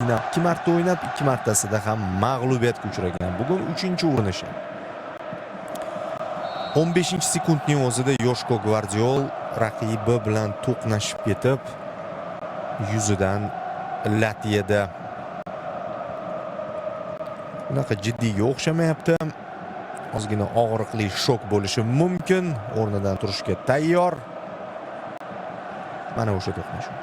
2 marta o'ynab, 2 martasida ham mag'lubiyatga uchragan. Bugun 3-urinishi. 15-sekundning o'zida Yoshko Gvardiol raqibi bilan to'qnashib ketib, yuzidan lat yedi. Bunaqa jiddiyga o'xshamayapti. Ozgina og'riqli shok bo'lishi mumkin. O'rnidan turishga tayyor. Mana o'sha to'qnashuv.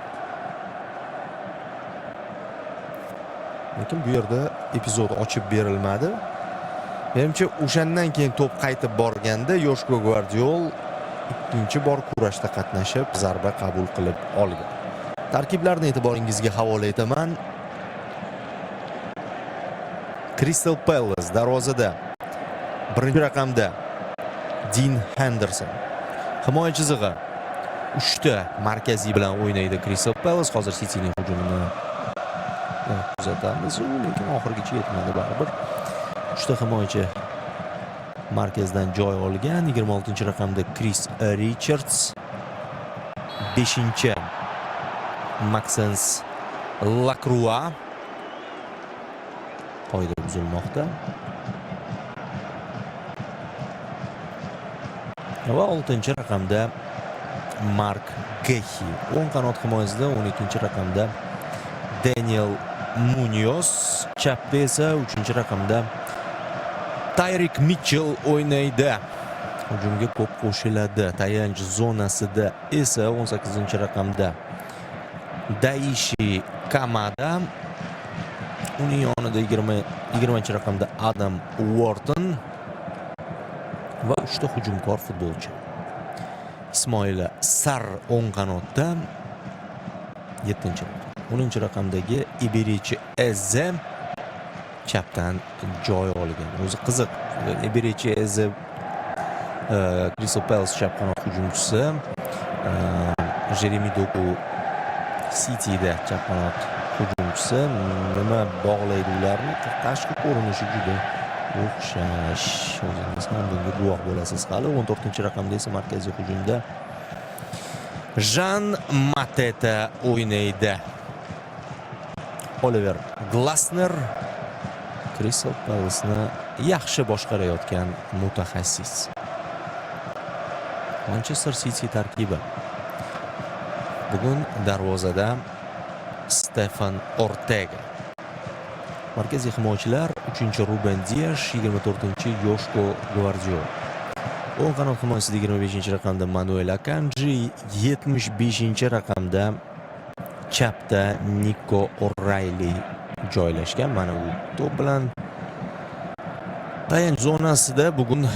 Lekin bu yerda epizod ochib berilmadi. Menimcha o'shandan keyin to'p qaytib borganda Yoshko Gvardiol ikkinchi bor kurashda qatnashib, zarba qabul qilib olgan. Tarkiblarni e'tiboringizga havola etaman. Crystal Palace darvozada birinchi raqamda Dean Henderson. Himoya chizig'i 3 ta markaziy bilan o'ynaydi Crystal Palace. Hozir City'ning hujumini kuzatamiz, lekin oxirigacha yetmadi baribir. 3 ta himoyachi markazdan joy olgan. 26-raqamda Chris Richards, 5-chi Maxence Lacroix. Qoida buzilmoqda. Va 6-raqamda Mark Gehi. O'ng qanot himoyasida 12-raqamda Daniel Munoz. Chapda esa 3-raqamda Tyrik Mitchell o'ynaydi. Hujumga ko'p qo'shiladi. Tayanch zonasida esa 18-raqamda Daishi Kamada. Uning yonida 20-raqamda Adam Wharton va 3 ta hujumkor futbolchi. Ismoil Sar o'ng qanotda 7-chi. 10-raqamdagi Iberichi Eze chapdan joy olgan. O'zi qiziq. Iberichi Eze Crystal Palace chap qanot hujumchisi. Jeremy Doku City'da chap qanot hujumchisi. Nima bog'laydi ularni? Tashqi ko'rinishi juda o'xshash. O'zingiz ham bunga guvoh bo'lasiz. Hali 14-raqamda esa markaziy hujumda Jean Mateta o'ynaydi. Oliver Glasner Crystal Palace'ni yaxshi boshqarayotgan mutaxassis. Manchester City tarkibi. Bugun darvozada Stefan Ortega. Markaziy himoyachilar 3-chi Ruben Dias, 24-chi Yoshko Gvardiol. O'ng qanot himoyasida 25-raqamda Manuel Akanji, 75-raqamda chapda Nico O'Reilly joylashgan. Mana u to'p bilan tayanch zonasida bugun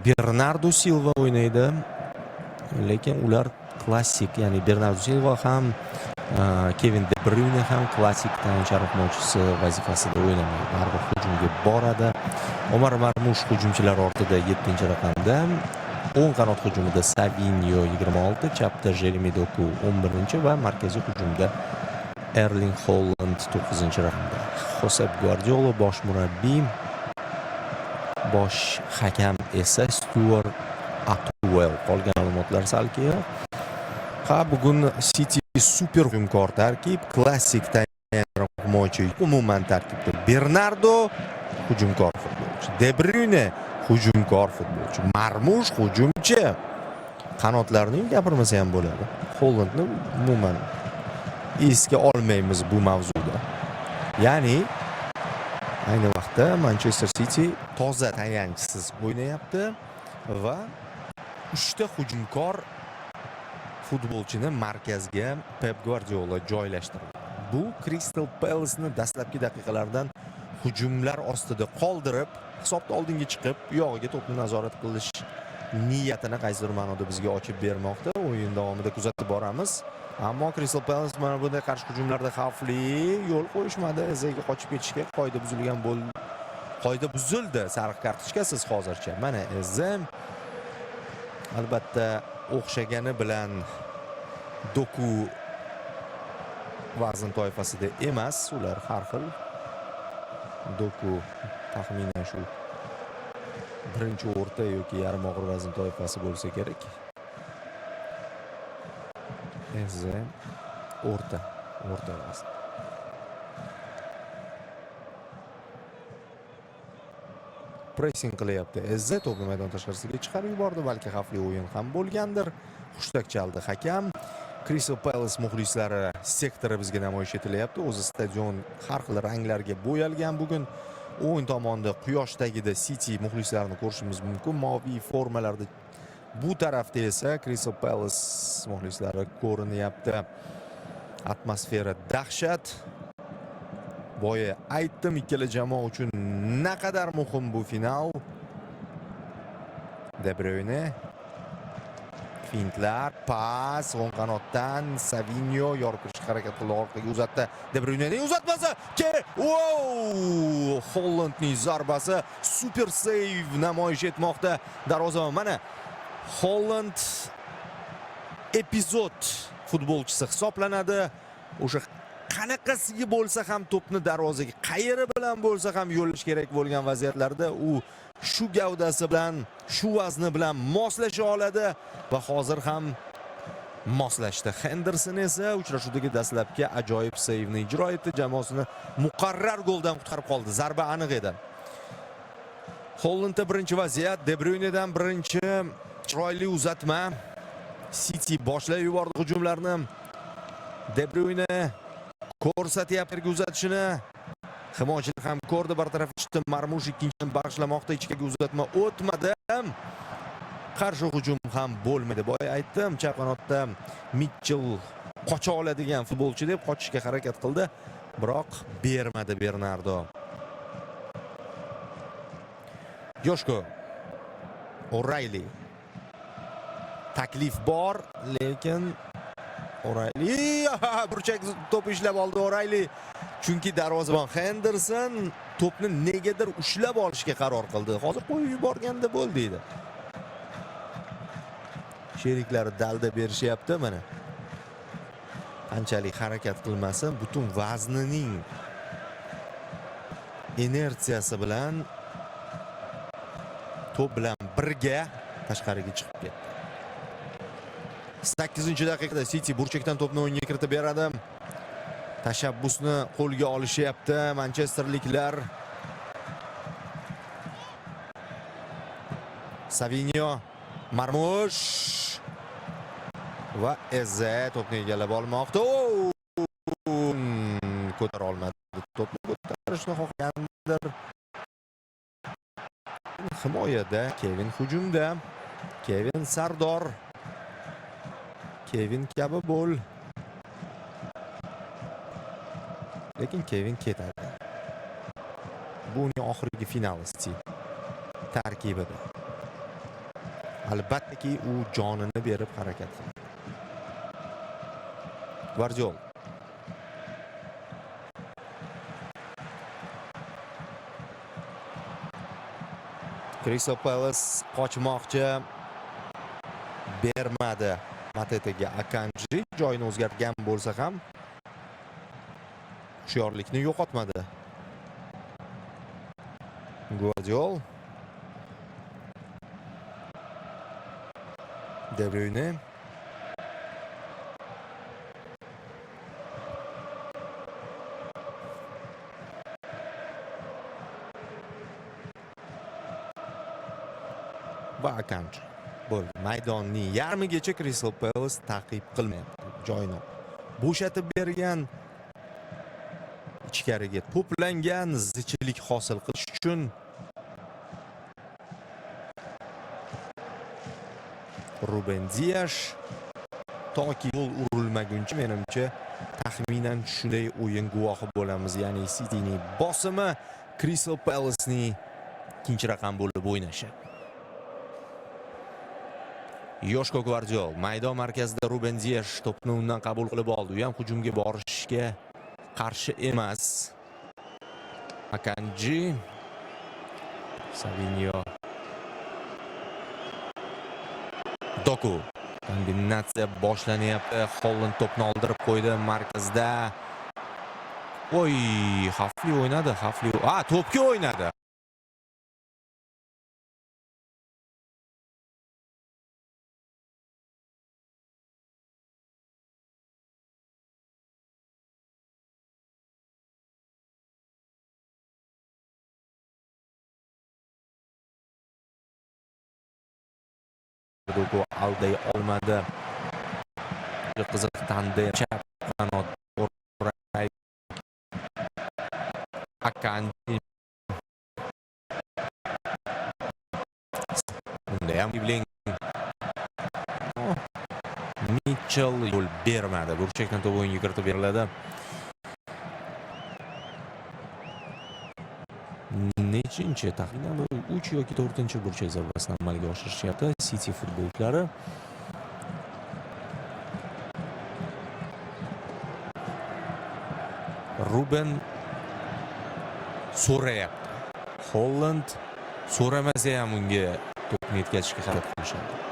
Bernardo Silva o'ynaydi. Lekin ular klassik, ya'ni Bernardo Silva ham Kevin De Bruyne ham klassik tayanch himoyachisi vazifasida o'ynamaydi. Baribir hujumga boradi. Omar Marmush hujumchilar ortida 7-raqamda. O'ng qanot hujumida Savinho 26, chapda Jeremy Doku 11 va markaziy hujumda Erling Haaland 9-raqamda. Josep Guardiola bosh murabbiy, bosh hakam esa Stuart Atwell. Qolgan ma'lumotlar sal keyinroq. Bugun City super hujumkor tarkib, klassik tayanch himoyachi umuman tarkibda. Bernardo hujumkor futbolchi, De Bruyne hujumkor futbolchi, Marmush hujumchi. Qanotlarning gapirmasa ham bo'ladi. Hollandni umuman esga olmaymiz bu mavzuda. Ya'ni ayni vaqtda Manchester City toza tayanchsiz o'ynayapti va 3 ta hujumkor futbolchini markazga Pep Guardiola joylashtirdi. Bu Crystal Palace'ni dastlabki daqiqalardan hujumlar ostida qoldirib, hisobda oldinga chiqib, uyog'iga to'pni nazorat qilish niyatini qaysidir ma'noda bizga ochib bermoqda. O'yin davomida kuzatib boramiz. Ammo Crystal Palace mana bunday qarshi hujumlarda xavfli yo'l qo'yishmadi. Ezaga qochib ketishga qoida buzilgan qoida buzildi. Sariq kartochkasiz hozircha. Mana Eze albatta o'xshagani bilan Doku vazn toifasida emas, ular har xil. Doku taxminan shu birinchi o'rta yoki yarim og'ir vazn toifasi bo'lsa kerak. Eze o'rta vazn. pressing qilyapti. Ezza to'pni maydon tashqarisiga chiqarib yubordi. Balki xavfli o'yin ham bo'lgandir. Hushtak chaldi hakam. Crystal Palace muxlislari sektori bizga namoyish etilyapti. O'zi stadion har xil ranglarga bo'yalgan bugun. O'yin tomonida quyosh tagida City muxlislarini ko'rishimiz mumkin. Moviy formalarda. Bu tarafda esa Crystal Palace muxlislari ko'rinyapti. Atmosfera dahshat. Boya aytdim, ikkala jamoa uchun naqadar muhim bu final. De Bruyne. Fintlar, pas, o'ng qanotdan Savinho yorib kirishga harakat qildi, orqaga uzatdi. De Bruynening uzatmasi. Hollandning zarbasi super save namoyish etmoqda darvozabon. Mana Holland epizod futbolchisi hisoblanadi. O'sha qanaqasiga bo'lsa ham to'pni darvozaga qayeri bilan bo'lsa ham yo'llash kerak bo'lgan vaziyatlarda u shu gavdasi bilan, shu vazni bilan moslasha oladi va hozir ham moslashdi. Henderson esa uchrashuvdagi dastlabki ajoyib seyvni ijro etdi, jamoasini muqarrar goldan qutqarib qoldi. Zarba aniq edi. Hollandda birinchi vaziyat, De Bruynedan birinchi chiroyli uzatma. City boshlab yubordi hujumlarni. De Bruyne ko'rsatyapti uzatishini. Himoyachilar ham ko'rdi, bartaraf etdi. Marmush ikkinchidan bag'ishlamoqda, ichkiga uzatma o'tmadi. Qarshi hujum ham bo'lmadi. Boya aytdim, chap qanotda Mitchell qocha oladigan futbolchi deb qochishga harakat qildi, biroq bermadi Bernardo. Joshko O'Reilly. Taklif bor, lekin O'Reilly burchak to'p ishlab oldi O'Reilly. Chunki darvozabon Henderson to'pni negadir ushlab olishga qaror qildi. Hozir qo'yib yuborganda bo'ldi edi. Sheriklari dalda berishyapti mana. Qanchalik harakat qilmasin, butun vaznining inertsiyasi bilan to'p bilan birga tashqariga chiqib ketdi. 8-daqiqada City burchakdan to'pni o'yinga kiritib beradi. Tashabbusni qo'lga olishyapti manchesterliklar. Savinho, Marmush va Eze to'pni egallab olmoqda. Ko'tara olmadi. To'pni ko'tarishni xohlagandir. Himoyada Kevin, hujumda Kevin Sardor. Kevin kabi bo'l. Lekin Kevin ketadi. Bu uning oxirgi finali City tarkibida. Albattaki u jonini berib harakat qiladi. Gvardiol. Crystal Palace qochmoqchi, bermadi. Matetaga Akanji joyini o'zgartgan bo'lsa ham hushyorlikni yo'qotmadi. Gvardiol. De Bruyne. Va Akanji. Bo'ldi. Maydonning yarmigacha Crystal Palace ta'qib qilmayapti. Joyini bo'shatib bergan, ichkariga to'plangan, zichlik hosil qilish uchun Ruben Dias toki gol urilmaguncha menimcha taxminan shunday o'yin guvohi bo'lamiz. Ya'ni Cityning bosimi Crystal Palace'ning ikkinchi raqam bo'lib o'ynashi. Joshko Gvardiol maydon markazida Ruben Dias to'pni undan qabul qilib oldi. U ham hujumga borishga qarshi emas. Akanji, Savinho, Doku. Kombinatsiya boshlanyapti. Holland to'pni oldirib qo'ydi markazda. Oy, xavfli o'ynadi, xavfli. To'pga o'ynadi. Doku alday olmadi. Qiziq tandem chap qanot o'ray Akanji. Unda ham Ibling Mitchell yo'l bermadi. Burchakdan to'p o'yinga kiritib beriladi. Nechinchi taxminan 3 yoki 4-burchak zarbasini amalga oshirishyapti City futbolchilari. Ruben so'rayapti. Holland so'ramasa ham unga to'pni yetkazishga harakat qilishadi.